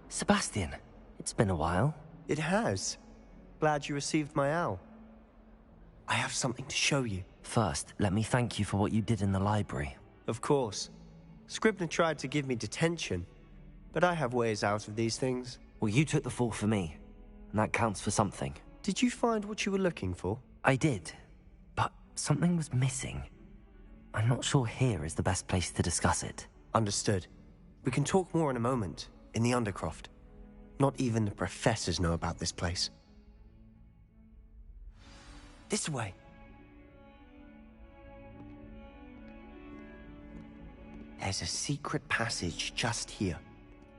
Sebastian, it's been a while. It has. Glad you received my owl. I have something to show you. First, let me thank you for what you did in the library. Of course. Scribner tried to give me detention, but I have ways out of these things. Well, you took the fall for me, and that counts for something. Did you find what you were looking for? I did, but something was missing. I'm not sure here is the best place to discuss it. Understood. We can talk more in a moment, in the Undercroft. Not even the professors know about this place. This way. There's a secret passage just here.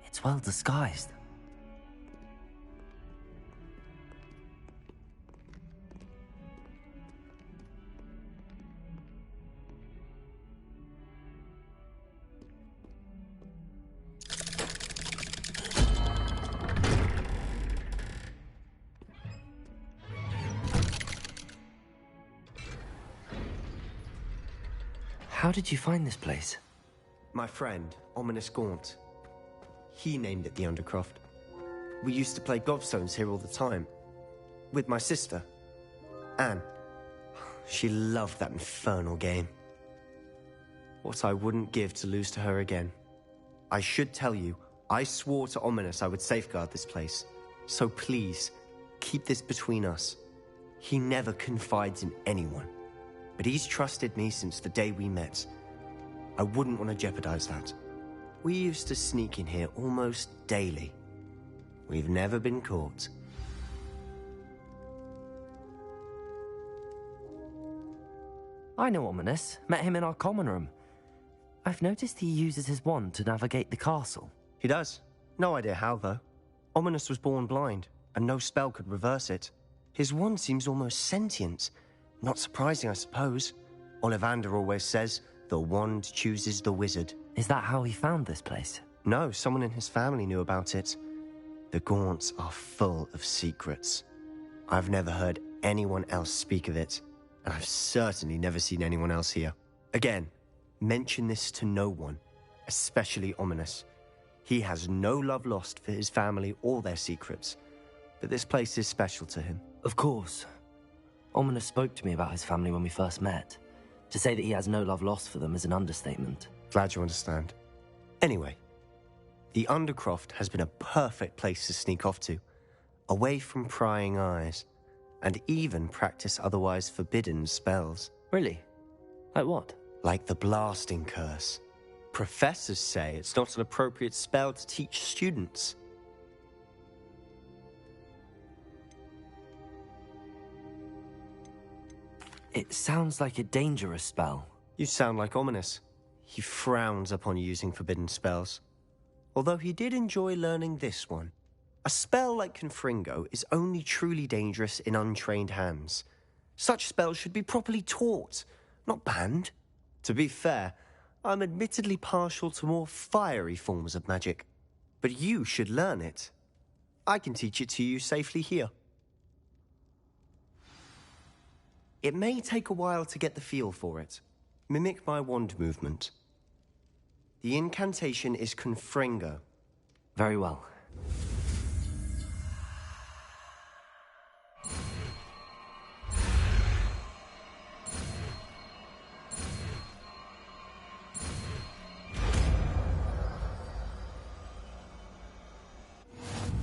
It's well disguised. How did you find this place? My friend, Ominous Gaunt. He named it the Undercroft. We used to play gobstones here all the time. With my sister, Anne. She loved that infernal game. What I wouldn't give to lose to her again. I should tell you, I swore to Ominous I would safeguard this place. So please, keep this between us. He never confides in anyone. But he's trusted me since the day we met. I wouldn't want to jeopardize that. We used to sneak in here almost daily. We've never been caught. I know Ominous. Met him in our common room. I've noticed he uses his wand to navigate the castle. He does. No idea how, though. Ominous was born blind, and no spell could reverse it. His wand seems almost sentient. Not surprising, I suppose. Ollivander always says, the wand chooses the wizard. Is that how he found this place? No, someone in his family knew about it. The Gaunts are full of secrets. I've never heard anyone else speak of it, and I've certainly never seen anyone else here. Again, mention this to no one, especially Ominous. He has no love lost for his family or their secrets, but this place is special to him. Of course. Ominous spoke to me about his family when we first met. To say that he has no love lost for them is an understatement. Glad you understand. Anyway, the Undercroft has been a perfect place to sneak off to, away from prying eyes, and even practice otherwise forbidden spells. Really? Like what? Like the blasting curse. Professors say it's not an appropriate spell to teach students. It sounds like a dangerous spell. You sound like Ominous. He frowns upon using forbidden spells. Although he did enjoy learning this one. A spell like Confringo is only truly dangerous in untrained hands. Such spells should be properly taught, not banned. To be fair, I'm admittedly partial to more fiery forms of magic. But you should learn it. I can teach it to you safely here. It may take a while to get the feel for it. Mimic my wand movement. The incantation is Confringo. Very well.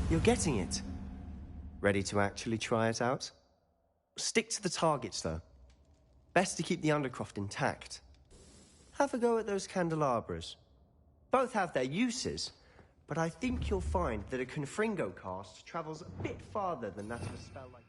You're getting it. Ready to actually try it out? Stick to the targets, though. Best to keep the Undercroft intact. Have a go at those candelabras. Both have their uses, but I think you'll find that a Confringo cast travels a bit farther than that of a spell like...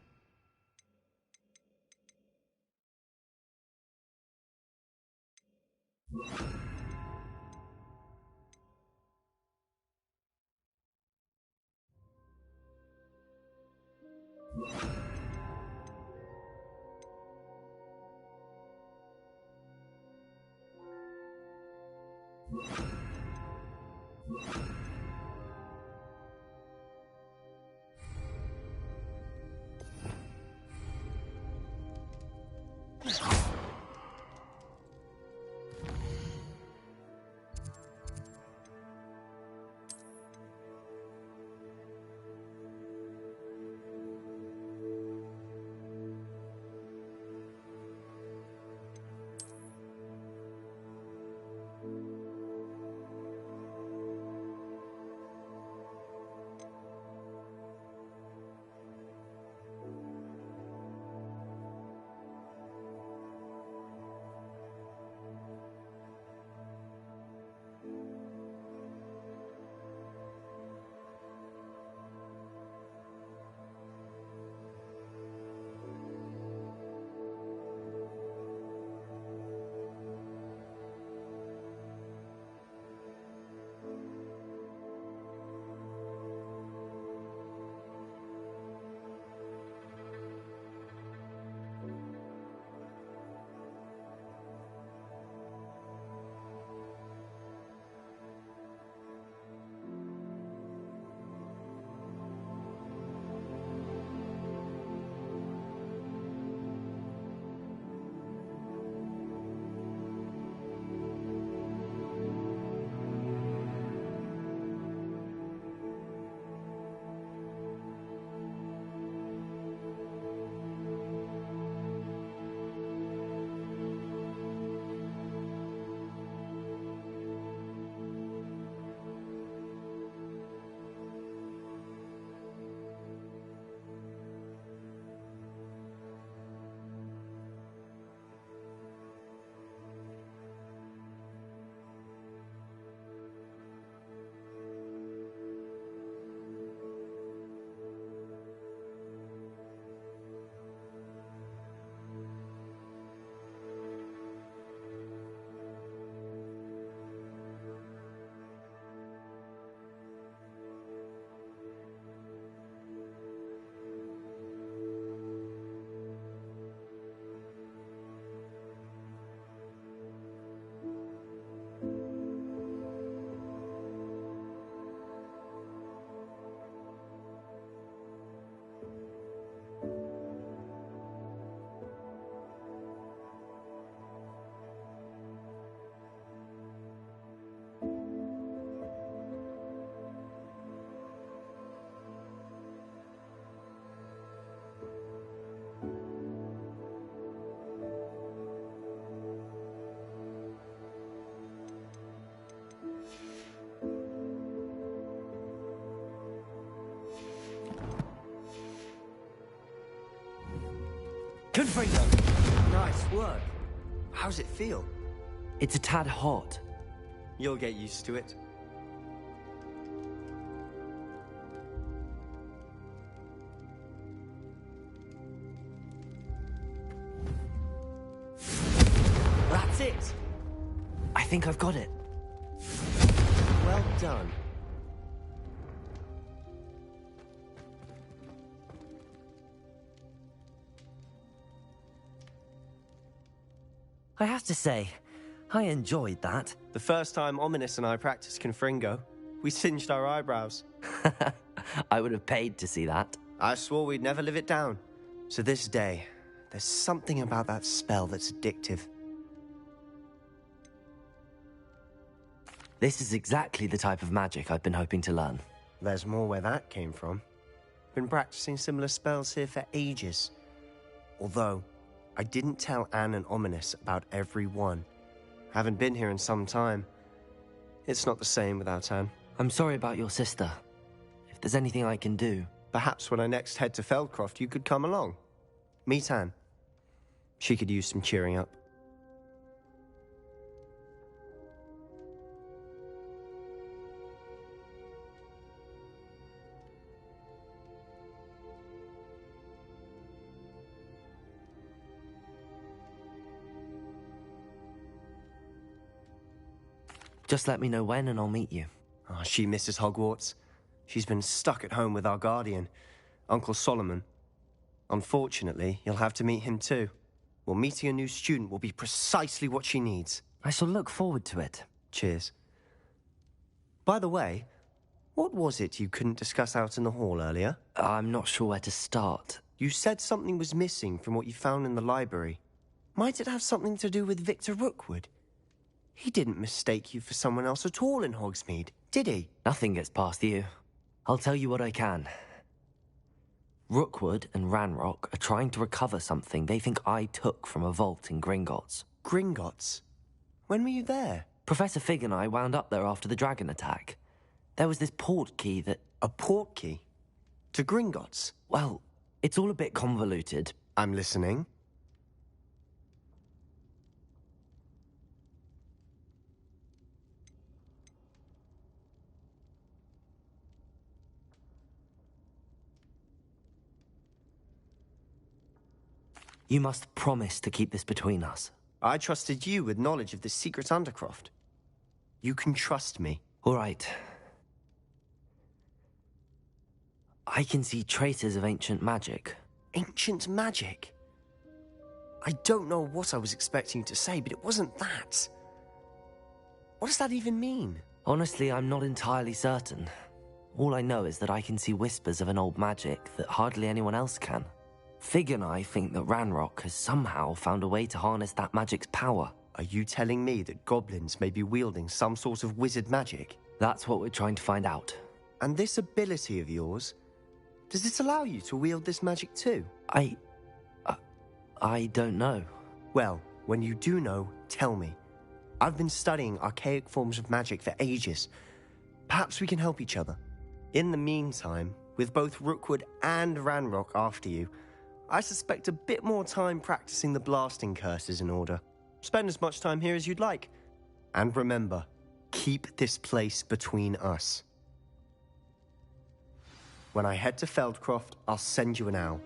Confringo! Nice work. How's it feel? It's a tad hot. You'll get used to it. That's it! I think I've got it. Well done. I have to say, I enjoyed that. The first time Ominous and I practiced Confringo, we singed our eyebrows. I would have paid to see that. I swore we'd never live it down. So this day, there's something about that spell that's addictive. This is exactly the type of magic I've been hoping to learn. There's more where that came from. Been practicing similar spells here for ages. Although, I didn't tell Anne and Ominous about every one. Haven't been here in some time. It's not the same without Anne. I'm sorry about your sister. If there's anything I can do... Perhaps when I next head to Feldcroft, you could come along. Meet Anne. She could use some cheering up. Just let me know when and I'll meet you. Oh, she misses Hogwarts. She's been stuck at home with our guardian, Uncle Solomon. Unfortunately, you'll have to meet him too. Well, meeting a new student will be precisely what she needs. I shall look forward to it. Cheers. By the way, what was it you couldn't discuss out in the hall earlier? I'm not sure where to start. You said something was missing from what you found in the library. Might it have something to do with Victor Rookwood? He didn't mistake you for someone else at all in Hogsmeade, did he? Nothing gets past you. I'll tell you what I can. Rookwood and Ranrock are trying to recover something they think I took from a vault in Gringotts. Gringotts? When were you there? Professor Fig and I wound up there after the dragon attack. There was this port key that... A port key? To Gringotts? Well, it's all a bit convoluted. I'm listening. You must promise to keep this between us. I trusted you with knowledge of the secret Undercroft. You can trust me. All right. I can see traces of ancient magic. Ancient magic? I don't know what I was expecting you to say, but it wasn't that. What does that even mean? Honestly, I'm not entirely certain. All I know is that I can see whispers of an old magic that hardly anyone else can. Fig and I think that Ranrock has somehow found a way to harness that magic's power. Are you telling me that goblins may be wielding some sort of wizard magic? That's what we're trying to find out. And this ability of yours, does it allow you to wield this magic too? I don't know. Well, when you do know, tell me. I've been studying archaic forms of magic for ages. Perhaps we can help each other. In the meantime, with both Rookwood and Ranrock after you, I suspect a bit more time practicing the blasting curse is in order. Spend as much time here as you'd like. And remember, keep this place between us. When I head to Feldcroft, I'll send you an owl.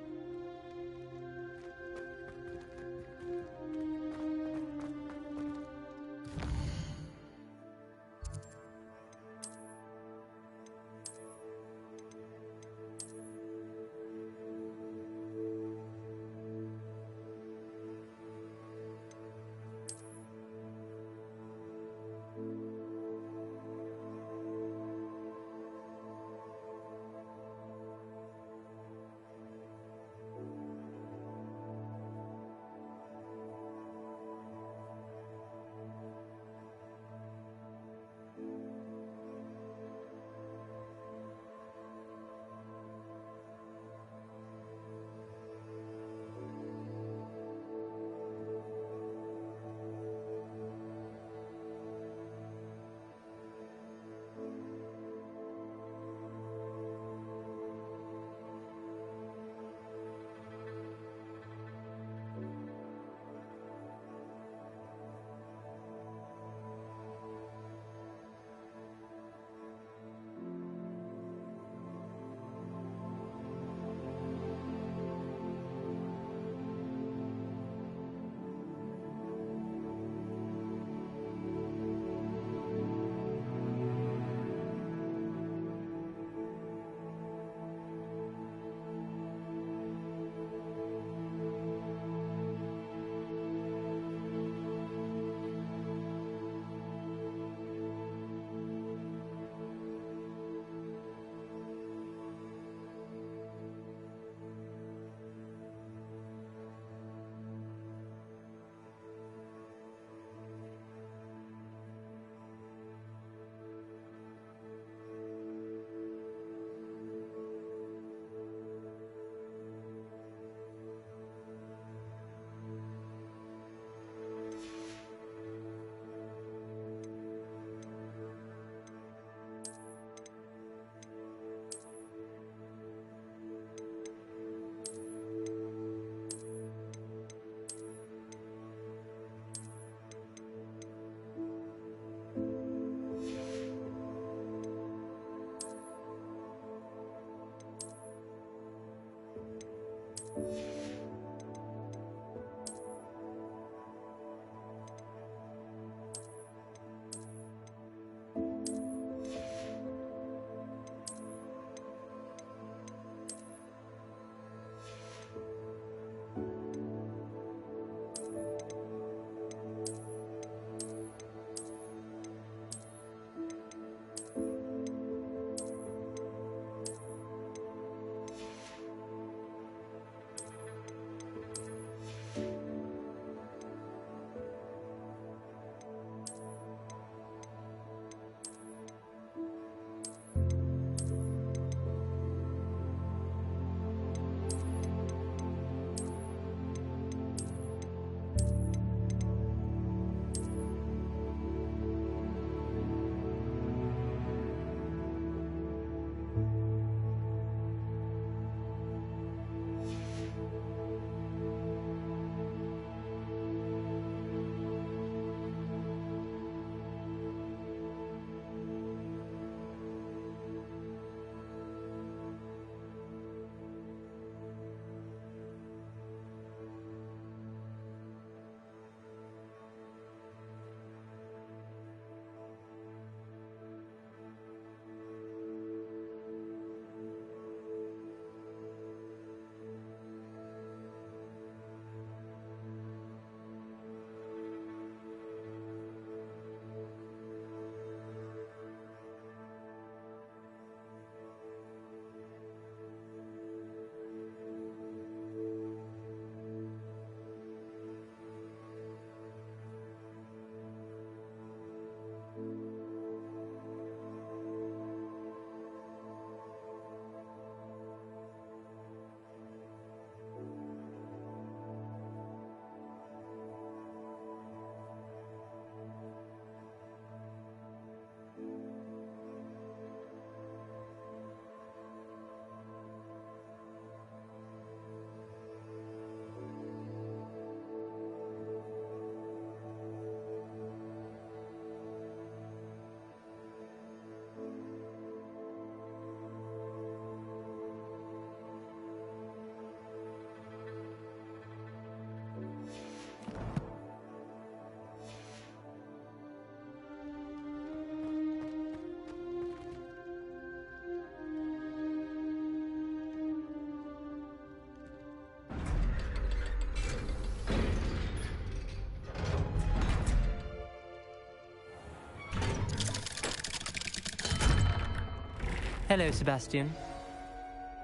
Hello, Sebastian.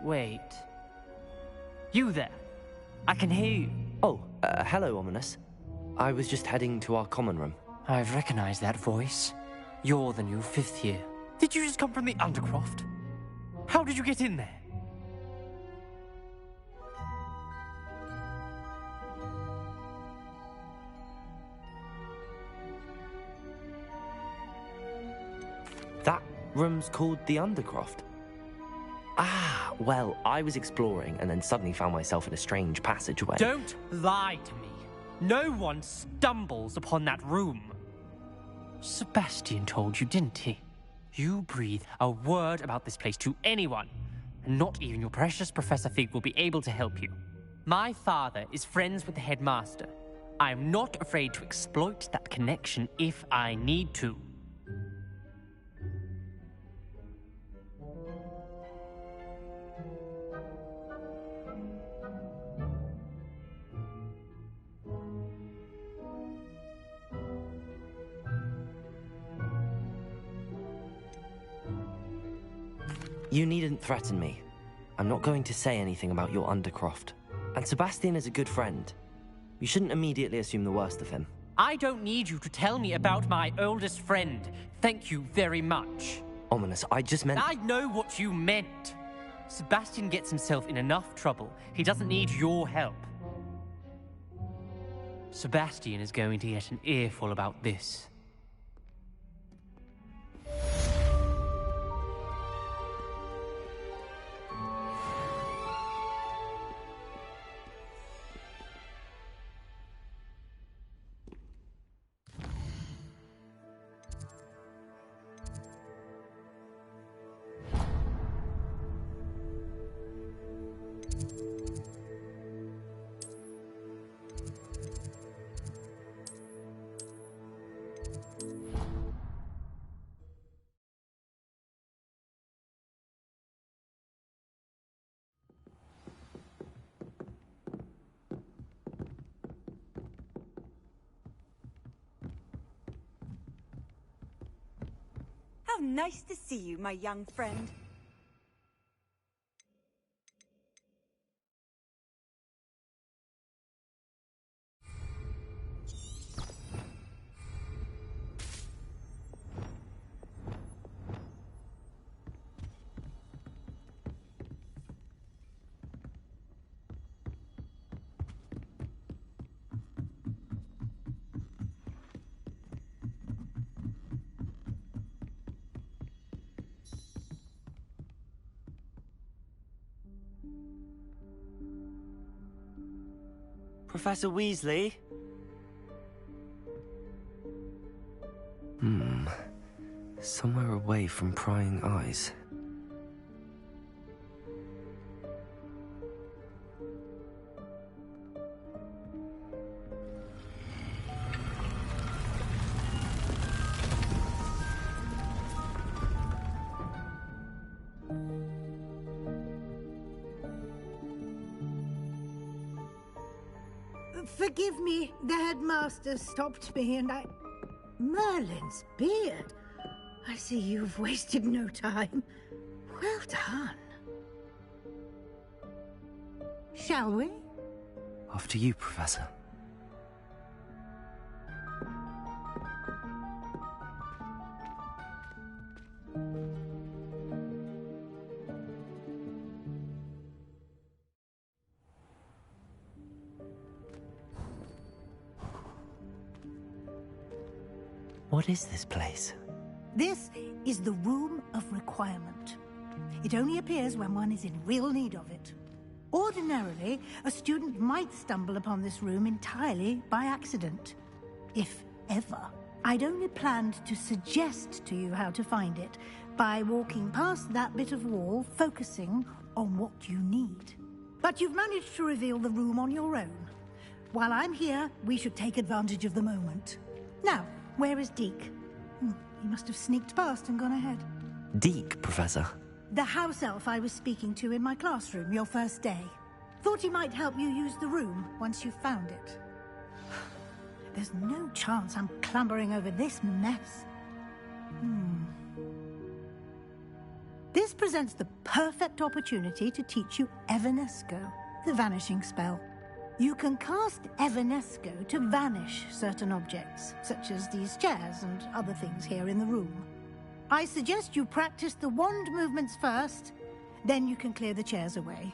Wait. You there? I can hear you. Oh, hello, Ominous. I was just heading to our common room. I've recognized that voice. You're the new fifth year. Did you just come from the Undercroft? How did you get in there? That room's called the Undercroft. Ah, well, I was exploring and then suddenly found myself in a strange passageway. Don't lie to me. No one stumbles upon that room. Sebastian told you, didn't he? You breathe a word about this place to anyone, and not even your precious Professor Fig will be able to help you. My father is friends with the headmaster. I am not afraid to exploit that connection if I need to. You needn't threaten me. I'm not going to say anything about your Undercroft. And Sebastian is a good friend. You shouldn't immediately assume the worst of him. I don't need you to tell me about my oldest friend. Thank you very much. Ominous, I just meant... I know what you meant. Sebastian gets himself in enough trouble. He doesn't need your help. Sebastian is going to get an earful about this. Nice to see you, my young friend. Professor Weasley? Somewhere away from prying eyes. Forgive me, the headmaster stopped me and I... Merlin's beard. I see you've wasted no time. Well done. Shall we? After you, Professor. What is this place? This is the Room of Requirement. It only appears when one is in real need of it. Ordinarily, a student might stumble upon this room entirely by accident. If ever. I'd only planned to suggest to you how to find it by walking past that bit of wall, focusing on what you need. But you've managed to reveal the room on your own. While I'm here, we should take advantage of the moment. Now, where is Deke? He must have sneaked past and gone ahead. Deke, Professor? The house elf I was speaking to in my classroom your first day. Thought he might help you use the room once you found it. There's no chance I'm clambering over this mess. This presents the perfect opportunity to teach you Evanesco, the vanishing spell. You can cast Evanesco to vanish certain objects, such as these chairs and other things here in the room. I suggest you practice the wand movements first, then you can clear the chairs away.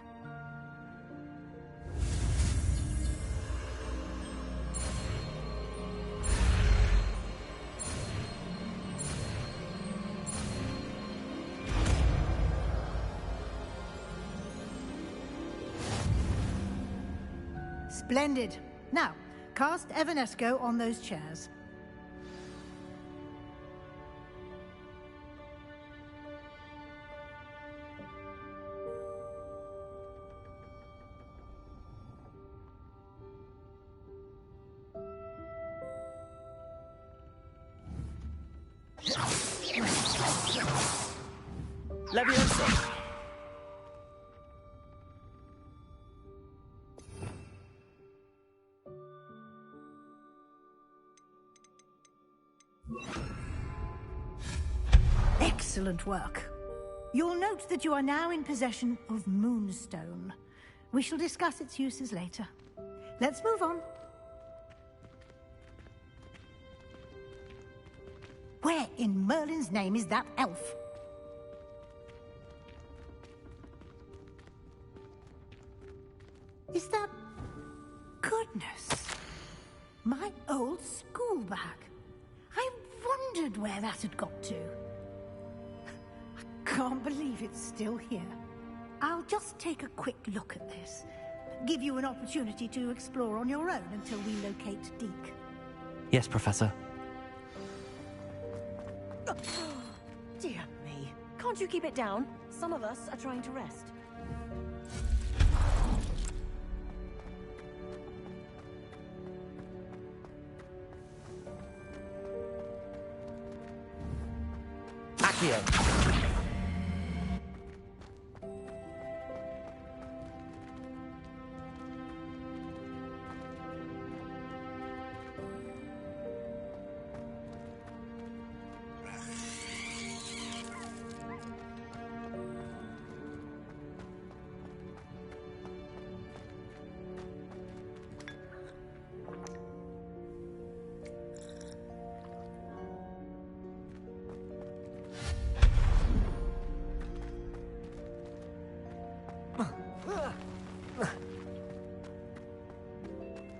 Splendid. Now, cast Evanesco on those chairs. Leviosa! Excellent work. You'll note that you are now in possession of Moonstone. We shall discuss its uses later. Let's move on. Where in Merlin's name is that elf? Is that... Goodness. My old school bag. I wondered where that had got to. I can't believe it's still here. I'll just take a quick look at this. Give you an opportunity to explore on your own until we locate Deke. Yes, Professor. Dear me. Can't you keep it down? Some of us are trying to rest. Accio!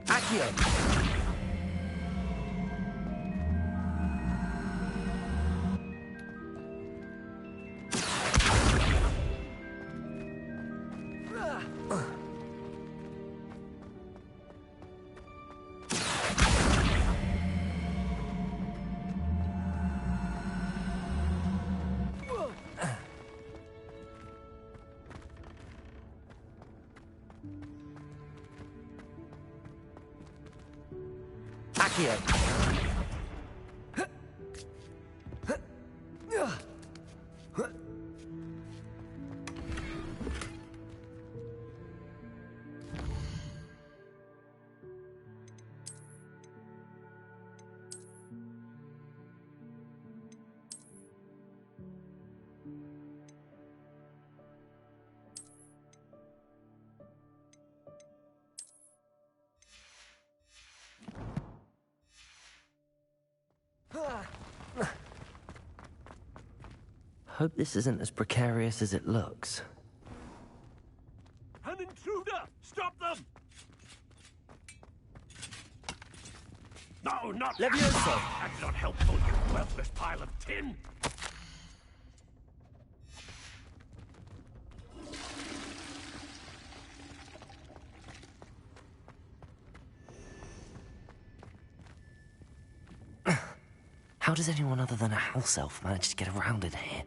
Accio! Accio! Hope this isn't as precarious as it looks. An intruder! Stop them! No, not Levioso! That's not helpful, you worthless pile of tin! How does anyone other than a house elf manage to get around in here?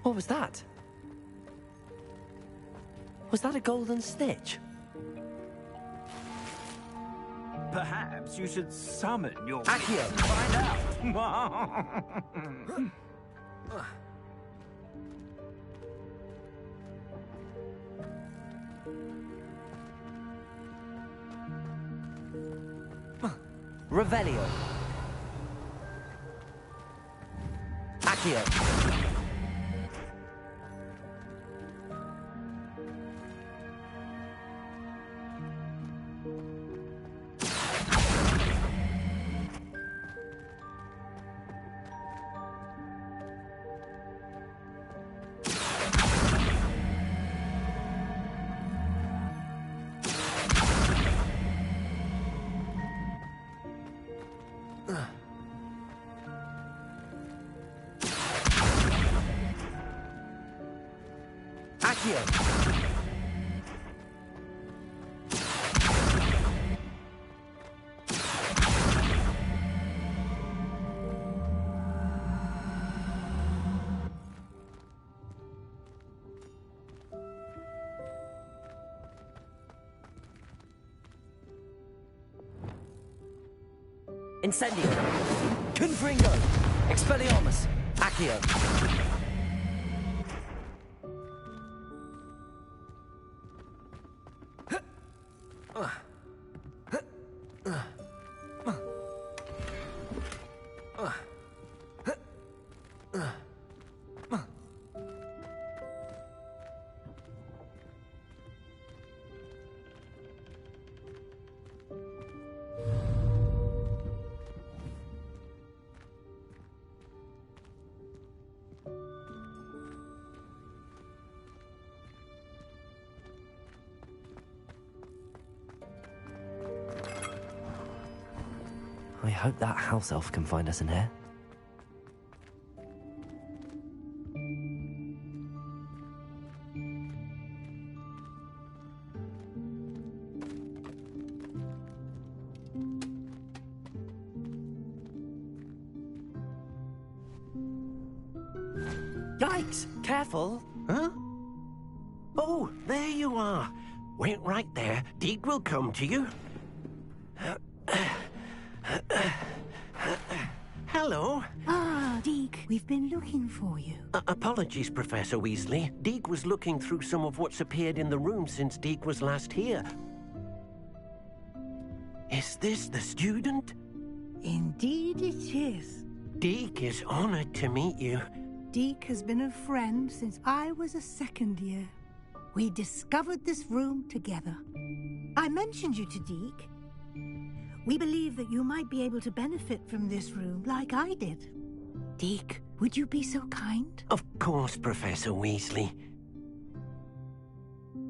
What was that? Was that a golden snitch? Perhaps you should summon your... Accio! Find out! Revelio! Accio! Accio! Incendio! Confringo! Expelliarmus! Accio! I hope that house elf can find us in here. Yikes! Careful! Huh? Oh, there you are. Wait right there. Deek will come to you. Hello. Ah, Deke, we've been looking for you. Apologies, Professor Weasley. Deek was looking through some of what's appeared in the room since Deek was last here. Is this the student? Indeed it is. Deek is honored to meet you. Deke has been a friend since I was a second year. We discovered this room together. I mentioned you to Deke. We believe that you might be able to benefit from this room like I did. Deke, would you be so kind? Of course, Professor Weasley.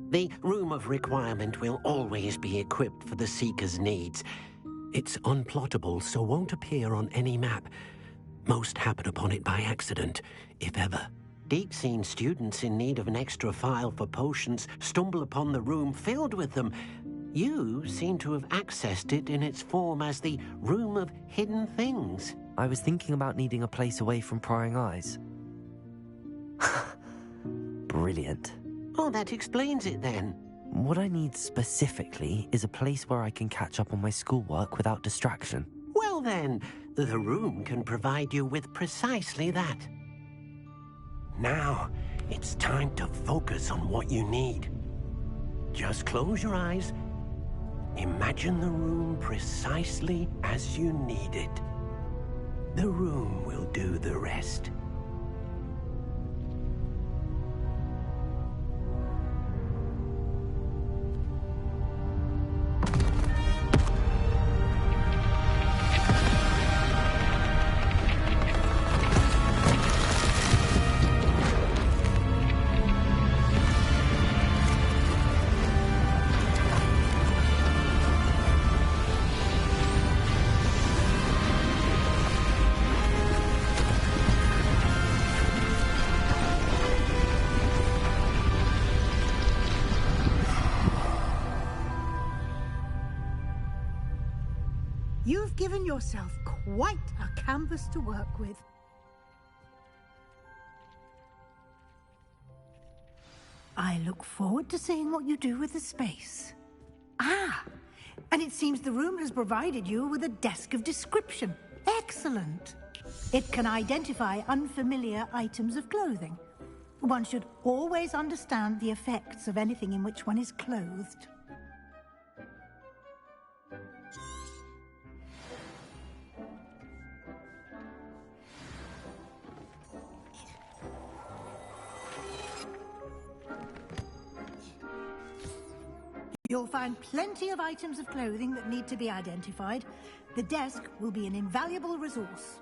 The Room of Requirement will always be equipped for the Seeker's needs. It's unplottable, so won't appear on any map. Most happen upon it by accident, if ever. Deke's seen students in need of an extra file for potions stumble upon the room filled with them. You seem to have accessed it in its form as the Room of Hidden Things. I was thinking about needing a place away from prying eyes. Brilliant. Oh, that explains it then. What I need specifically is a place where I can catch up on my schoolwork without distraction. Well then, the room can provide you with precisely that. Now, it's time to focus on what you need. Just close your eyes. Imagine the room precisely as you need it. The room will do the rest. You've given yourself quite a canvas to work with. I look forward to seeing what you do with the space. Ah, and it seems the room has provided you with a desk of description. Excellent. It can identify unfamiliar items of clothing. One should always understand the effects of anything in which one is clothed. You'll find plenty of items of clothing that need to be identified. The desk will be an invaluable resource.